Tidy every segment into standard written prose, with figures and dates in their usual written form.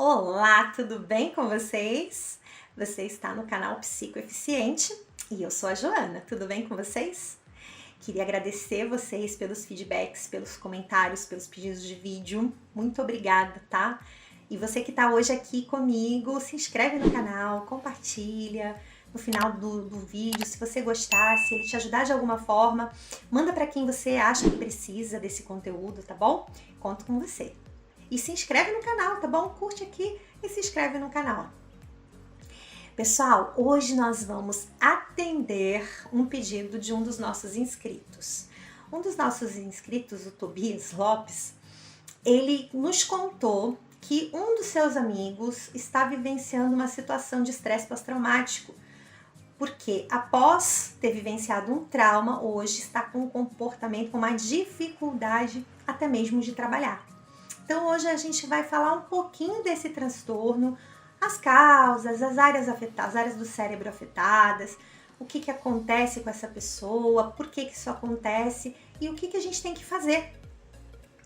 Olá, tudo bem com vocês? Você está no canal Psicoeficiente e eu sou a Joana, tudo bem com vocês? Queria agradecer vocês pelos feedbacks, pelos comentários, pelos pedidos de vídeo, muito obrigada, tá? E você que está hoje aqui comigo, se inscreve no canal, compartilha no final do vídeo, se você gostar, se ele te ajudar de alguma forma, manda para quem você acha que precisa desse conteúdo, tá bom? Conto com você. E se inscreve no canal, tá bom? Curte aqui e se inscreve no canal. Pessoal, hoje nós vamos atender um pedido de um dos nossos inscritos. Um dos nossos inscritos, o Tobias Lopes, ele nos contou que um dos seus amigos está vivenciando uma situação de estresse pós-traumático, porque após ter vivenciado um trauma, hoje está com um comportamento, com uma dificuldade até mesmo de trabalhar. Então hoje a gente vai falar um pouquinho desse transtorno, as causas, as áreas afetadas, as áreas do cérebro afetadas, o que acontece com essa pessoa, por que isso acontece e o que a gente tem que fazer,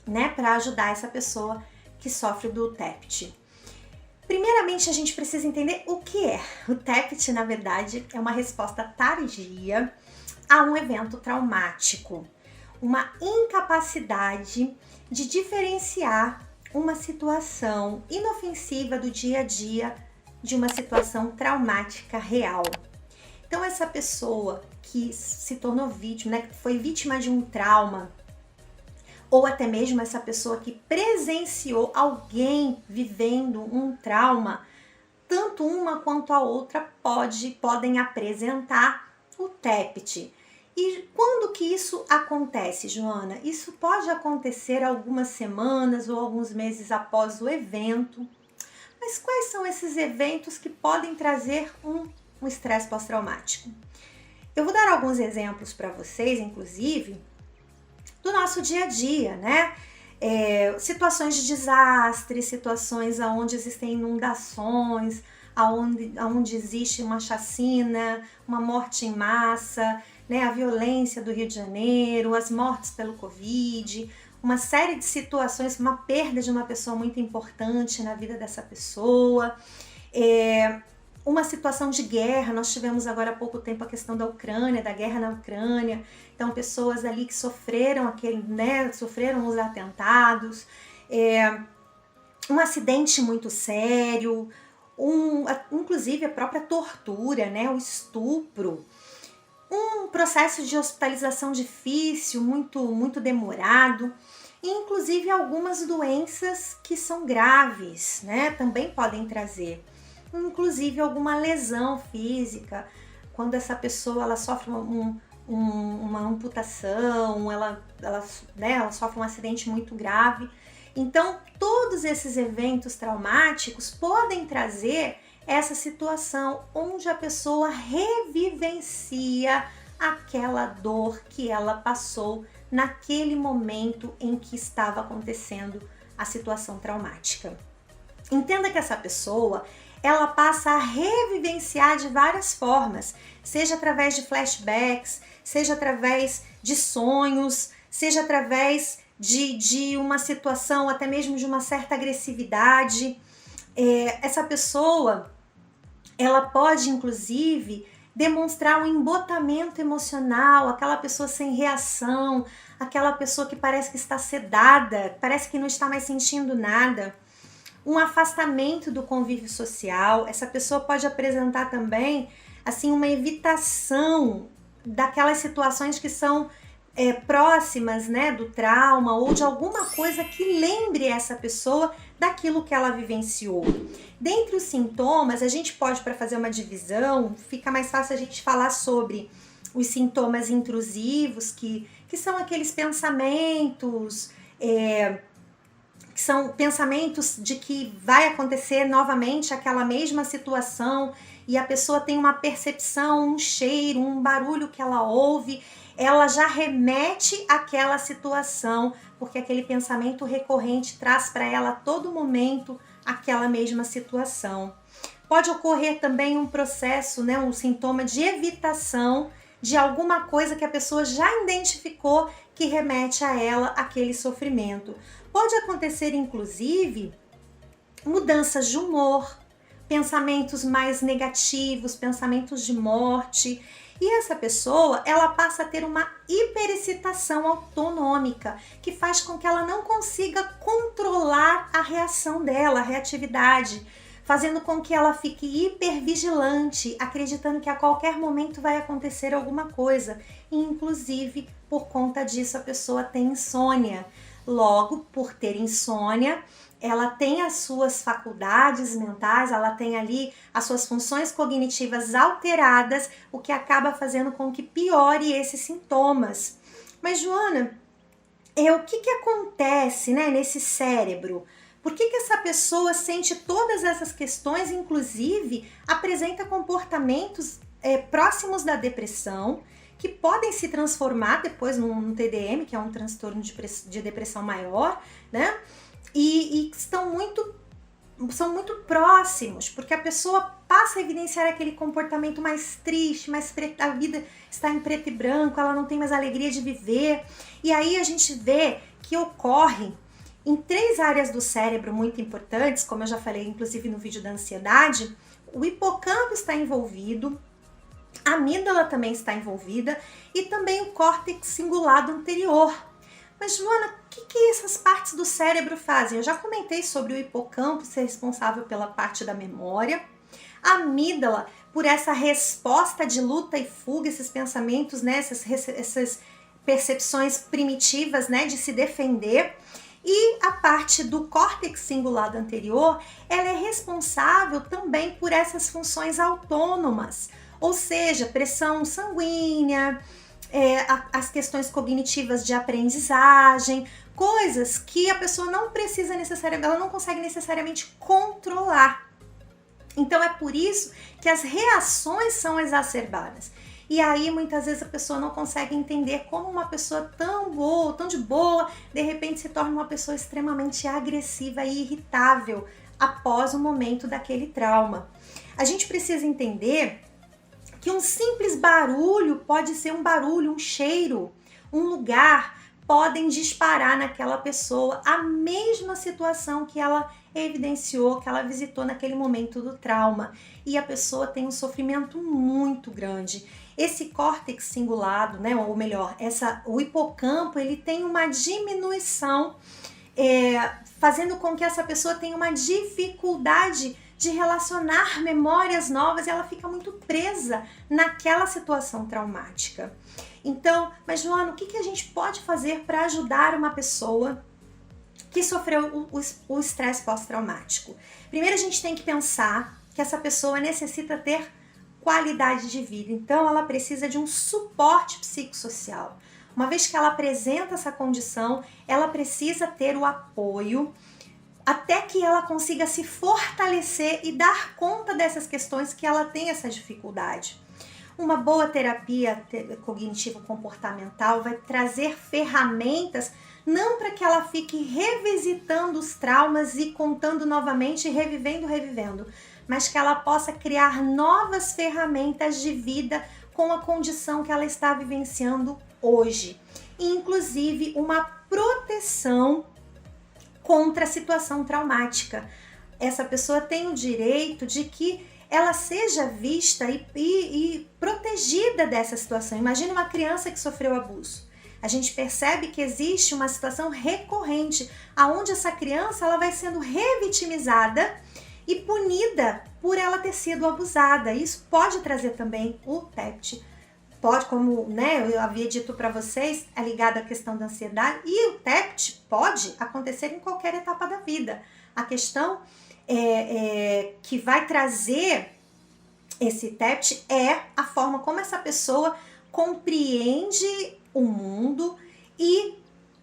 né, para ajudar essa pessoa que sofre do TEPT. Primeiramente, a gente precisa entender o que é. O TEPT, na verdade, é uma resposta tardia a um evento traumático, uma incapacidade de diferenciar uma situação inofensiva do dia a dia de uma situação traumática real. Então, essa pessoa que se tornou vítima, né, que foi vítima de um trauma, ou até mesmo essa pessoa que presenciou alguém vivendo um trauma, tanto uma quanto a outra podem apresentar o TEPT. E quando que isso acontece, Joana? Isso pode acontecer algumas semanas ou alguns meses após o evento. Mas quais são esses eventos que podem trazer um estresse pós-traumático? Eu vou dar alguns exemplos para vocês, inclusive, do nosso dia a dia, né? Situações de desastre, situações onde existem inundações, onde existe uma chacina, uma morte em massa, né, a violência do Rio de Janeiro, as mortes pelo Covid, uma série de situações, uma perda de uma pessoa muito importante na vida dessa pessoa, uma situação de guerra. Nós tivemos agora há pouco tempo a questão da Ucrânia, da guerra na Ucrânia, então pessoas ali que sofreram sofreram os atentados, um acidente muito sério, inclusive a própria tortura, né, o estupro, um processo de hospitalização difícil, muito demorado, e inclusive algumas doenças que são graves, né, também podem trazer, inclusive alguma lesão física, quando essa pessoa ela sofre uma amputação, ela sofre um acidente muito grave. Então, todos esses eventos traumáticos podem trazer essa situação onde a pessoa revivencia aquela dor que ela passou naquele momento em que estava acontecendo a situação traumática. Entenda que essa pessoa, ela passa a revivenciar de várias formas, seja através de flashbacks, seja através de sonhos, seja através de uma situação, até mesmo de uma certa agressividade. Essa pessoa, ela pode, inclusive, demonstrar um embotamento emocional, aquela pessoa sem reação, aquela pessoa que parece que está sedada, parece que não está mais sentindo nada, um afastamento do convívio social. Essa pessoa pode apresentar também, assim, uma evitação daquelas situações que são próximas, né, do trauma ou de alguma coisa que lembre essa pessoa daquilo que ela vivenciou. Dentre os sintomas, a gente pode, para fazer uma divisão, fica mais fácil a gente falar sobre os sintomas intrusivos, que são aqueles pensamentos, que são pensamentos de que vai acontecer novamente aquela mesma situação e a pessoa tem uma percepção, um cheiro, um barulho que ela ouve, ela já remete àquela situação, porque aquele pensamento recorrente traz para ela a todo momento aquela mesma situação. Pode ocorrer também um processo, né, um sintoma de evitação de alguma coisa que a pessoa já identificou que remete a ela aquele sofrimento. Pode acontecer, inclusive, mudanças de humor, pensamentos mais negativos, pensamentos de morte. E essa pessoa, ela passa a ter uma hiperexcitação autonômica, que faz com que ela não consiga controlar a reação dela, a reatividade, fazendo com que ela fique hipervigilante, acreditando que a qualquer momento vai acontecer alguma coisa. E, inclusive, por conta disso, a pessoa tem insônia. Logo, por ter insônia, ela tem as suas faculdades mentais, ela tem ali as suas funções cognitivas alteradas, o que acaba fazendo com que piore esses sintomas. Mas, Joana, o que acontece, né, nesse cérebro? Por que essa pessoa sente todas essas questões, inclusive apresenta comportamentos próximos da depressão, que podem se transformar depois num TDM, que é um transtorno de depressão maior, né? E são muito próximos, porque a pessoa passa a evidenciar aquele comportamento mais triste, a vida está em preto e branco, ela não tem mais alegria de viver. E aí a gente vê que ocorre em 3 áreas do cérebro muito importantes, como eu já falei, inclusive no vídeo da ansiedade. O hipocampo está envolvido, a amígdala também está envolvida e também o córtex cingulado anterior. Mas, Joana, o que essas partes do cérebro fazem? Eu já comentei sobre o hipocampo ser responsável pela parte da memória, a amígdala por essa resposta de luta e fuga, esses pensamentos, né, essas percepções primitivas, né, de se defender. E a parte do córtex cingulado anterior, ela é responsável também por essas funções autônomas, ou seja, pressão sanguínea, as questões cognitivas de aprendizagem, coisas que a pessoa não precisa necessariamente, ela não consegue necessariamente controlar. Então é por isso que as reações são exacerbadas. E aí muitas vezes a pessoa não consegue entender como uma pessoa tão boa, tão de boa, de repente se torna uma pessoa extremamente agressiva e irritável após o momento daquele trauma. A gente precisa entender que um simples barulho pode ser um barulho, um cheiro, um lugar, podem disparar naquela pessoa a mesma situação que ela evidenciou, que ela visitou naquele momento do trauma. E a pessoa tem um sofrimento muito grande. Esse córtex cingulado, né, ou melhor, o hipocampo, ele tem uma diminuição, fazendo com que essa pessoa tenha uma dificuldade de relacionar memórias novas e ela fica muito presa naquela situação traumática. Então, mas Joana, o que a gente pode fazer para ajudar uma pessoa que sofreu o estresse pós-traumático? Primeiro a gente tem que pensar que essa pessoa necessita ter qualidade de vida, então ela precisa de um suporte psicossocial. Uma vez que ela apresenta essa condição, ela precisa ter o apoio até que ela consiga se fortalecer e dar conta dessas questões que ela tem essa dificuldade. Uma boa terapia cognitivo-comportamental vai trazer ferramentas não para que ela fique revisitando os traumas e contando novamente, revivendo, mas que ela possa criar novas ferramentas de vida com a condição que ela está vivenciando hoje. Inclusive uma proteção contra a situação traumática. Essa pessoa tem o direito de que ela seja vista e protegida dessa situação. Imagina uma criança que sofreu abuso. A gente percebe que existe uma situação recorrente, onde essa criança ela vai sendo revitimizada e punida por ela ter sido abusada. Isso pode trazer também o TEPT. Pode, como eu havia dito para vocês, é ligado à questão da ansiedade, e o TEPT pode acontecer em qualquer etapa da vida. A questão que vai trazer esse TEPT é a forma como essa pessoa compreende o mundo e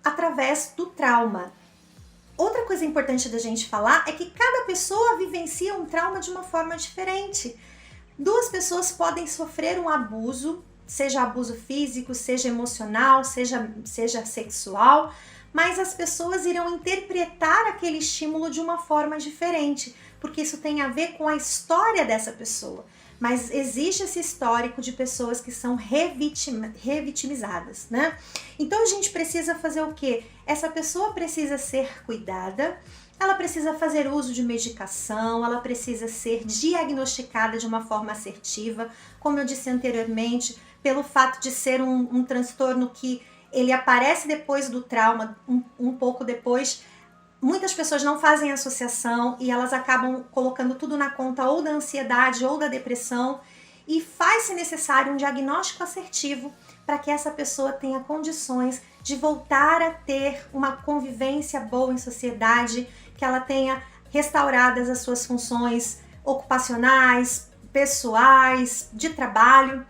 através do trauma. Outra coisa importante da gente falar é que cada pessoa vivencia um trauma de uma forma diferente. 2 pessoas podem sofrer um abuso, seja abuso físico, seja emocional, seja sexual, mas as pessoas irão interpretar aquele estímulo de uma forma diferente, porque isso tem a ver com a história dessa pessoa. Mas existe esse histórico de pessoas que são revitimizadas, né? Então a gente precisa fazer o quê? Essa pessoa precisa ser cuidada, ela precisa fazer uso de medicação, ela precisa ser diagnosticada de uma forma assertiva, como eu disse anteriormente, pelo fato de ser um transtorno que ele aparece depois do trauma, um pouco depois. Muitas pessoas não fazem associação e elas acabam colocando tudo na conta ou da ansiedade ou da depressão, e faz-se necessário um diagnóstico assertivo para que essa pessoa tenha condições de voltar a ter uma convivência boa em sociedade, que ela tenha restauradas as suas funções ocupacionais, pessoais, de trabalho.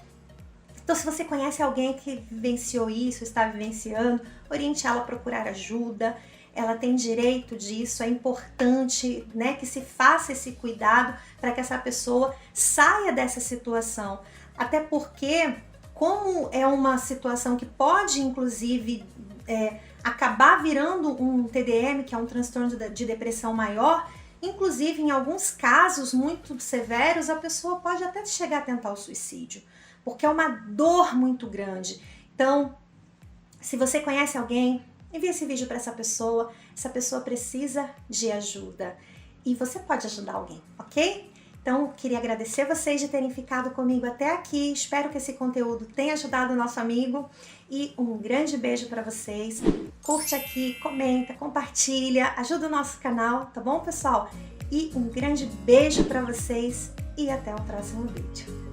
Então, se você conhece alguém que vivenciou isso, está vivenciando, oriente ela a procurar ajuda. Ela tem direito disso, é importante, né, que se faça esse cuidado para que essa pessoa saia dessa situação. Até porque, como é uma situação que pode, inclusive, acabar virando um TDM, que é um transtorno de depressão maior, inclusive em alguns casos muito severos, a pessoa pode até chegar a tentar o suicídio, porque é uma dor muito grande. Então, se você conhece alguém, envie esse vídeo para essa pessoa precisa de ajuda e você pode ajudar alguém, ok? Então, queria agradecer vocês de terem ficado comigo até aqui, espero que esse conteúdo tenha ajudado o nosso amigo e um grande beijo para vocês. Curte aqui, comenta, compartilha, ajuda o nosso canal, tá bom, pessoal? E um grande beijo para vocês e até o próximo vídeo.